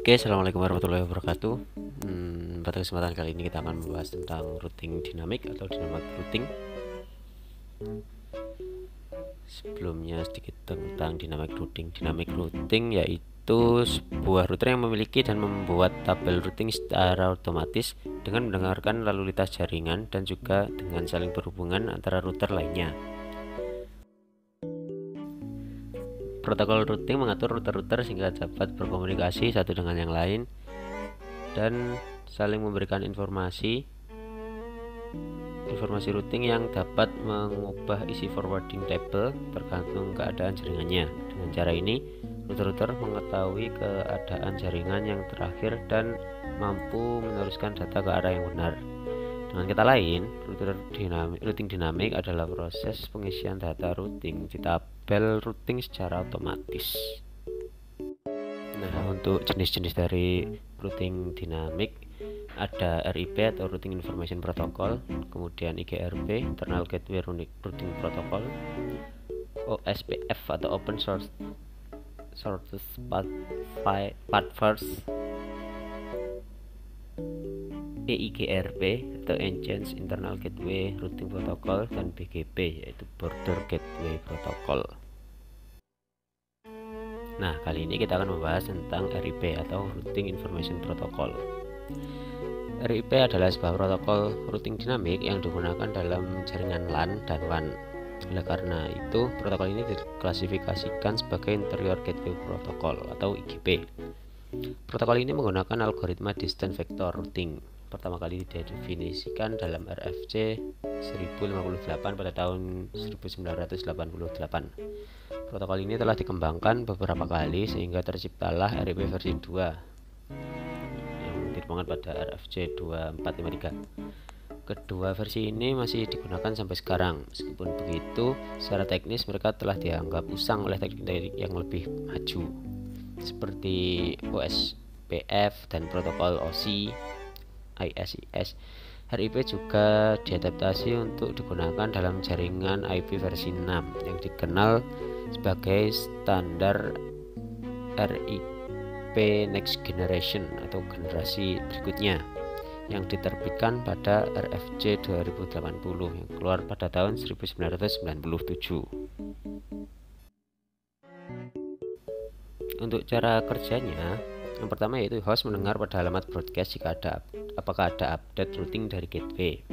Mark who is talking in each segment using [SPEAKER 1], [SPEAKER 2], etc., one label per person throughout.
[SPEAKER 1] Oke, assalamualaikum warahmatullahi wabarakatuh. Pada kesempatan kali ini kita akan membahas tentang routing dinamik atau dynamic routing. Sebelumnya sedikit tentang dynamic routing. Dynamic routing yaitu sebuah router yang memiliki dan membuat tabel routing secara otomatis dengan mendengarkan lalu lintas jaringan dan juga dengan saling berhubungan antara router lainnya. Protokol routing mengatur router-router sehingga dapat berkomunikasi satu dengan yang lain dan saling memberikan informasi routing yang dapat mengubah isi forwarding table tergantung keadaan jaringannya. Dengan cara ini, router-router mengetahui keadaan jaringan yang terakhir dan mampu meneruskan data ke arah yang benar. Dengan kata lain, routing dinamik adalah proses pengisian data routing di tabel routing secara otomatis. Nah, untuk jenis-jenis dari routing dinamik ada RIP atau Routing Information Protocol, kemudian IGRP, Internal Gateway Routing Protocol, OSPF atau Open Source Path First, EIGRP atau Enhanced Internal Gateway Routing Protocol, dan BGP yaitu Border Gateway Protocol. Nah, kali ini kita akan membahas tentang RIP atau Routing Information Protocol. RIP adalah sebuah protokol routing dinamik yang digunakan dalam jaringan LAN dan WAN. Oleh karena itu, protokol ini diklasifikasikan sebagai Interior Gateway Protocol atau IGP. Protokol ini menggunakan algoritma Distance Vector Routing. Pertama kali didefinisikan dalam RFC 1058 pada tahun 1988. Protokol ini telah dikembangkan beberapa kali sehingga terciptalah RIP versi 2 yang dikembangkan pada RFC 2453. Kedua versi ini masih digunakan sampai sekarang. Meskipun begitu, secara teknis mereka telah dianggap usang oleh teknik yang lebih maju seperti OSPF dan protokol OSI, ISIS. RIP juga diadaptasi untuk digunakan dalam jaringan IP versi 6 yang dikenal sebagai standar RIP Next Generation atau generasi berikutnya yang diterbitkan pada RFC 2080 yang keluar pada tahun 1997. Untuk cara kerjanya, yang pertama yaitu host mendengar pada alamat broadcast jika apakah ada update routing dari gateway.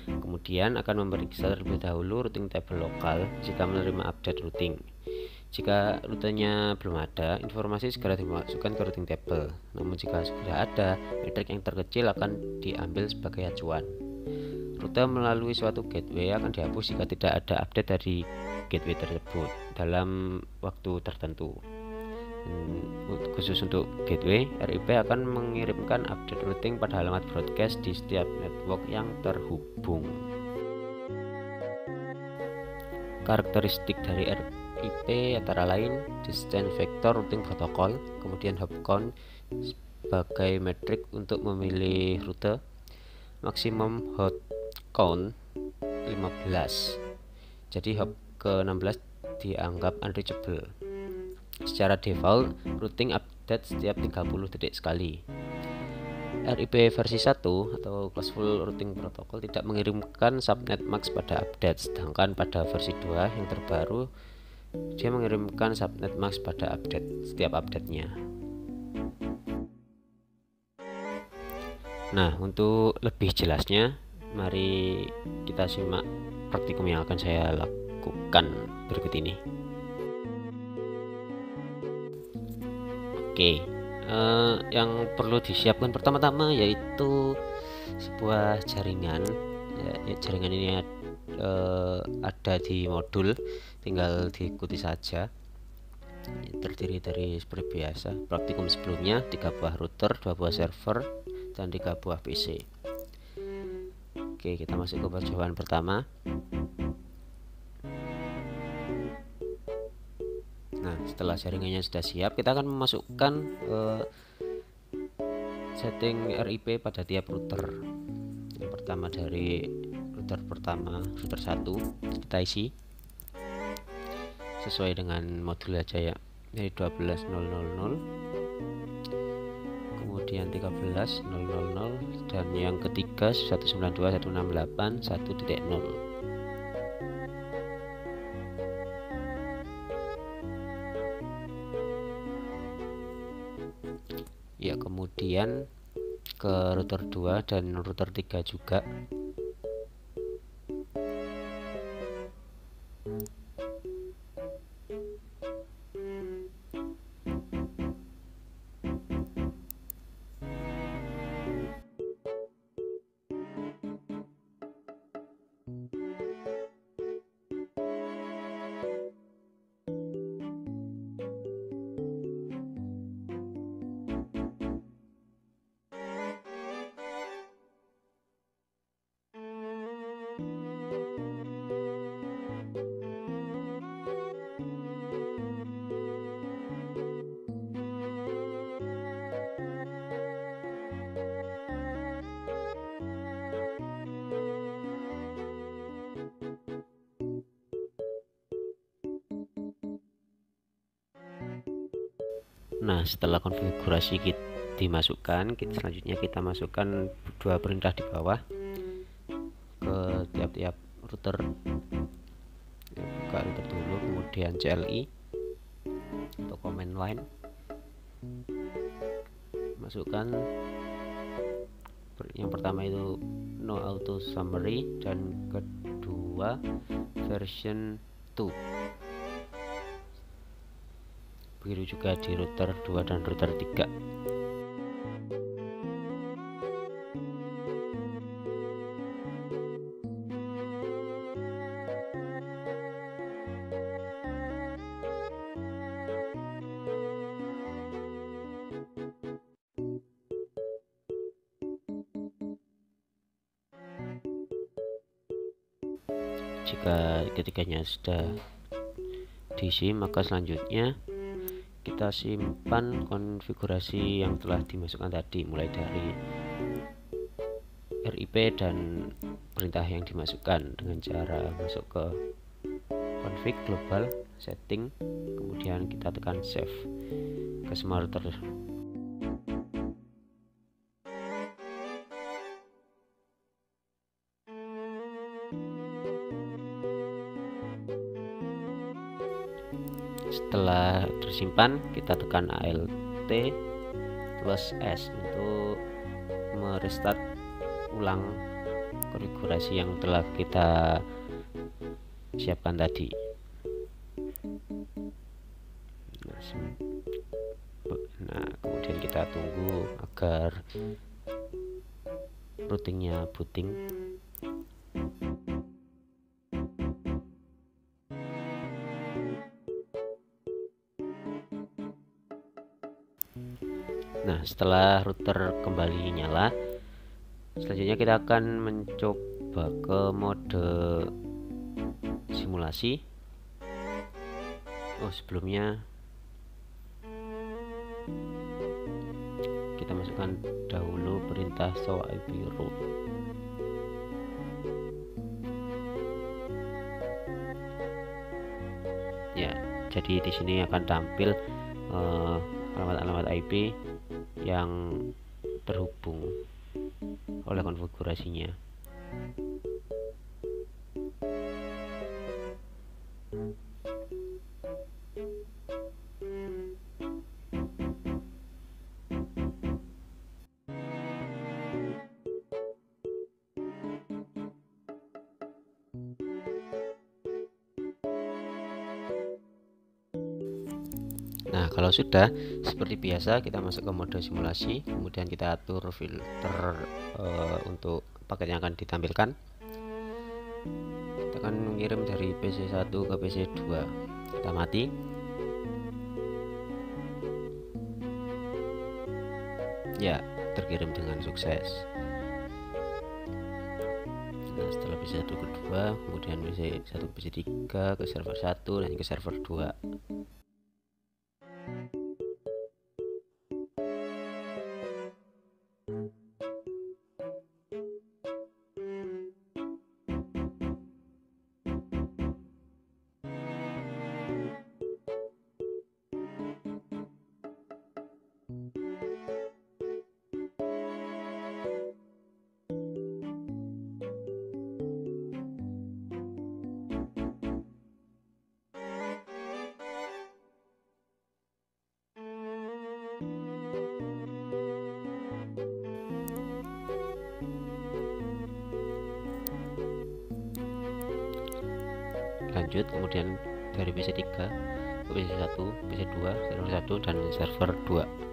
[SPEAKER 1] Kemudian akan memeriksa terlebih dahulu routing table lokal jika menerima update routing. Jika rutenya belum ada, informasi segera dimasukkan ke routing table. Namun jika sudah ada, metrik yang terkecil akan diambil sebagai acuan. Rute melalui suatu gateway akan dihapus jika tidak ada update dari gateway tersebut dalam waktu tertentu. Khusus untuk gateway, RIP akan mengirimkan update routing pada alamat broadcast di setiap network yang terhubung. Karakteristik dari RIP antara lain Distance Vector Routing Protocol, kemudian hop count sebagai metrik untuk memilih rute, maximum hop count 15, jadi hop ke 16 dianggap unreachable. Secara default, routing update setiap 30 detik sekali. RIP versi 1 atau Classful Routing Protocol tidak mengirimkan subnet max pada update, sedangkan pada versi 2 yang terbaru dia mengirimkan subnet max pada setiap update-nya. Nah, untuk lebih jelasnya, mari kita simak praktikum yang akan saya lakukan berikut ini. Oke, yang perlu disiapkan pertama-tama yaitu sebuah jaringan. Jaringan ini ada di modul, tinggal diikuti saja. Terdiri dari seperti biasa praktikum sebelumnya, 3 buah router, 2 buah server, dan 3 buah PC. Oke, kita masuk ke pencobaan pertama. Nah, setelah jaringannya sudah siap, kita akan memasukkan setting RIP pada tiap router. Yang pertama dari router 1 kita isi sesuai dengan modul aja ya, dari 12.0.0.0 kemudian 13.000, dan yang ketiga 192.168.1.0. Ya, kemudian ke router 2 dan router 3 juga. Nah, setelah konfigurasi dimasukkan, selanjutnya kita masukkan dua perintah di bawah ke tiap-tiap router. Buka router dulu, kemudian CLI atau command line, masukkan yang pertama itu no auto summary, dan kedua version 2. Begitu juga di router 2 dan router 3. Jika ketiganya sudah diisi, maka selanjutnya kita simpan konfigurasi yang telah dimasukkan tadi, mulai dari RIP dan perintah yang dimasukkan, dengan cara masuk ke config global setting, kemudian kita tekan save ke semua router. Setelah tersimpan, kita tekan ALT plus S untuk merestart ulang konfigurasi yang telah kita siapkan tadi. Nah, kemudian kita tunggu agar routingnya booting. Nah, setelah router kembali nyala, selanjutnya kita akan mencoba ke mode simulasi. Sebelumnya kita masukkan dahulu perintah show IP route. Ya, jadi di sini akan tampil alamat-alamat IP yang terhubung oleh konfigurasinya. Nah, kalau sudah seperti biasa, kita masuk ke mode simulasi, kemudian kita atur filter untuk paket yang akan ditampilkan. Kita akan mengirim dari PC1 ke PC2. Kita mati. Ya, terkirim dengan sukses. Nah, setelah PC1 ke 2, kemudian PC1 ke PC3 ke server 1 dan ke server 2. lanjut, kemudian dari PC3 ke PC1, PC2, server 1 dan server 2.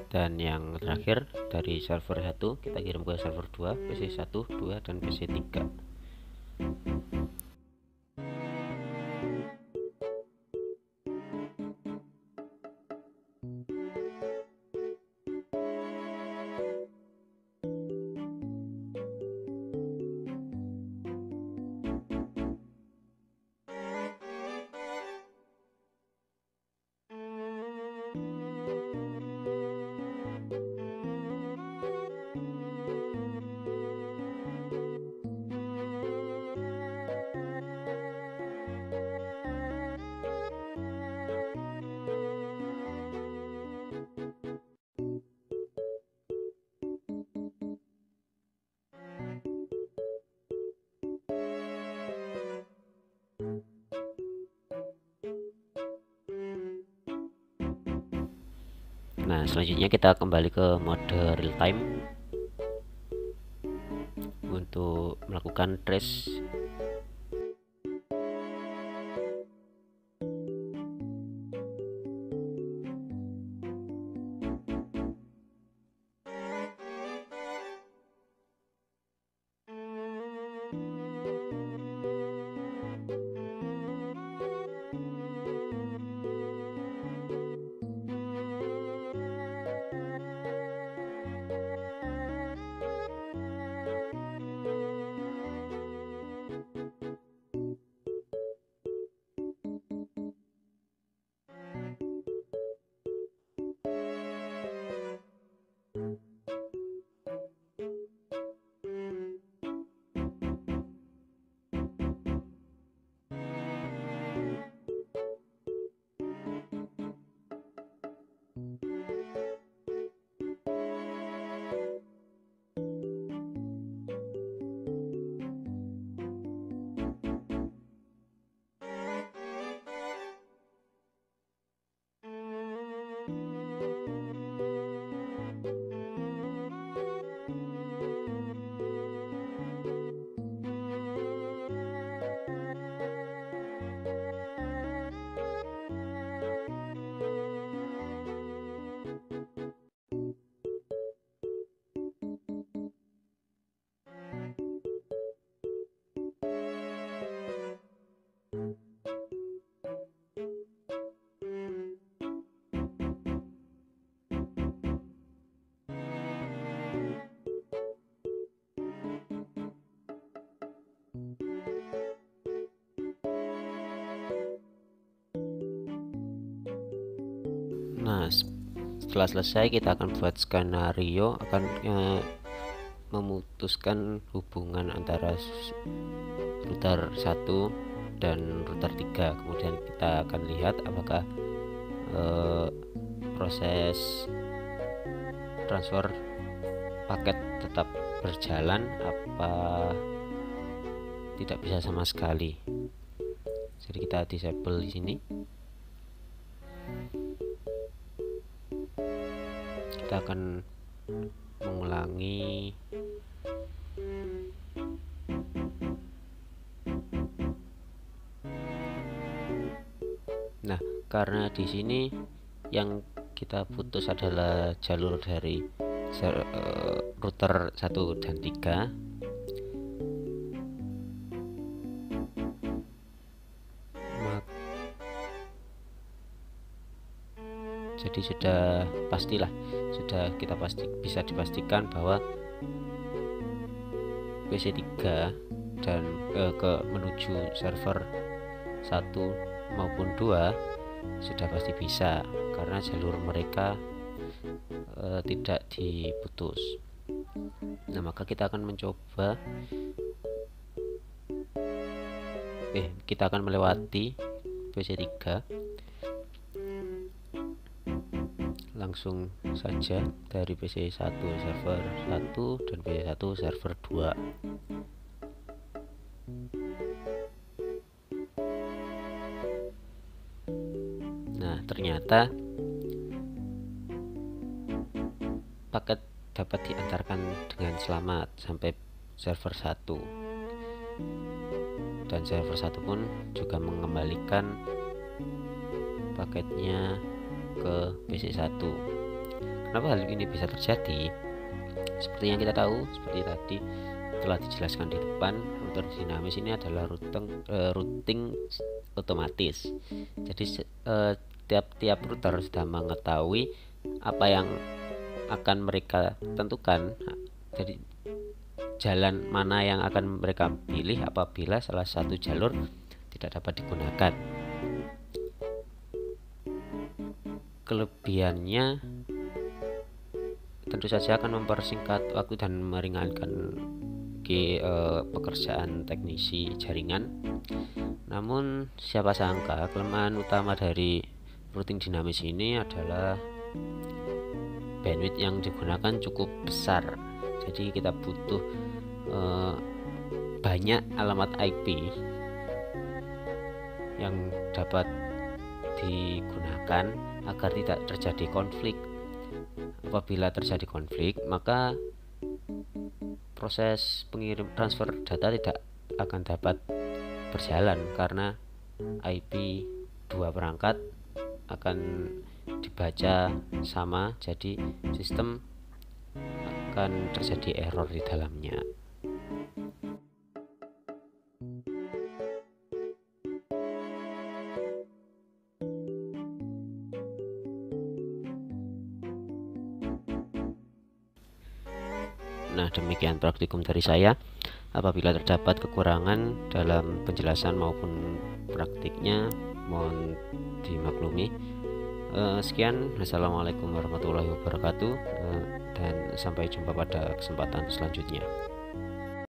[SPEAKER 1] Dan yang terakhir, dari server 1 kita kirim ke server 2, PC1, 2 dan PC3. Nah, selanjutnya kita kembali ke mode real time untuk melakukan trace. Nah, setelah selesai kita akan buat skenario, akan memutuskan hubungan antara router 1 dan router 3. Kemudian kita akan lihat apakah proses transfer paket tetap berjalan apa tidak bisa sama sekali. Jadi kita disable di sini. Kita akan mengulangi karena di sini yang kita putus adalah jalur dari router 1 dan 3. Jadi sudah kita bisa dipastikan bahwa PC 3 dan menuju server 1 maupun 2 sudah pasti bisa, karena jalur mereka tidak diputus. Nah, maka kita akan melewati PC 3 langsung saja dari PC 1 server 1 dan PC 1 server 2. Nah, ternyata paket dapat diantarkan dengan selamat sampai server 1, dan server 1 pun juga mengembalikan paketnya ke PC 1. Kenapa hal ini bisa terjadi? Seperti yang kita tahu, seperti tadi telah dijelaskan di depan, router dinamis ini adalah routing otomatis. Jadi tiap router sudah mengetahui apa yang akan mereka tentukan. Jadi jalan mana yang akan mereka pilih apabila salah satu jalur tidak dapat digunakan. Kelebihannya tentu saja akan mempersingkat waktu dan meringankan pekerjaan teknisi jaringan. Namun siapa sangka kelemahan utama dari routing dinamis ini adalah bandwidth yang digunakan cukup besar. Jadi kita butuh banyak alamat IP yang dapat digunakan agar tidak terjadi konflik. Apabila terjadi konflik, maka proses transfer data tidak akan dapat berjalan, karena IP dua perangkat akan dibaca sama, jadi sistem akan terjadi error di dalamnya. Nah, demikian praktikum dari saya. Apabila terdapat kekurangan dalam penjelasan maupun praktiknya, mohon dimaklumi. Sekian, assalamualaikum warahmatullahi wabarakatuh, dan sampai jumpa pada kesempatan selanjutnya.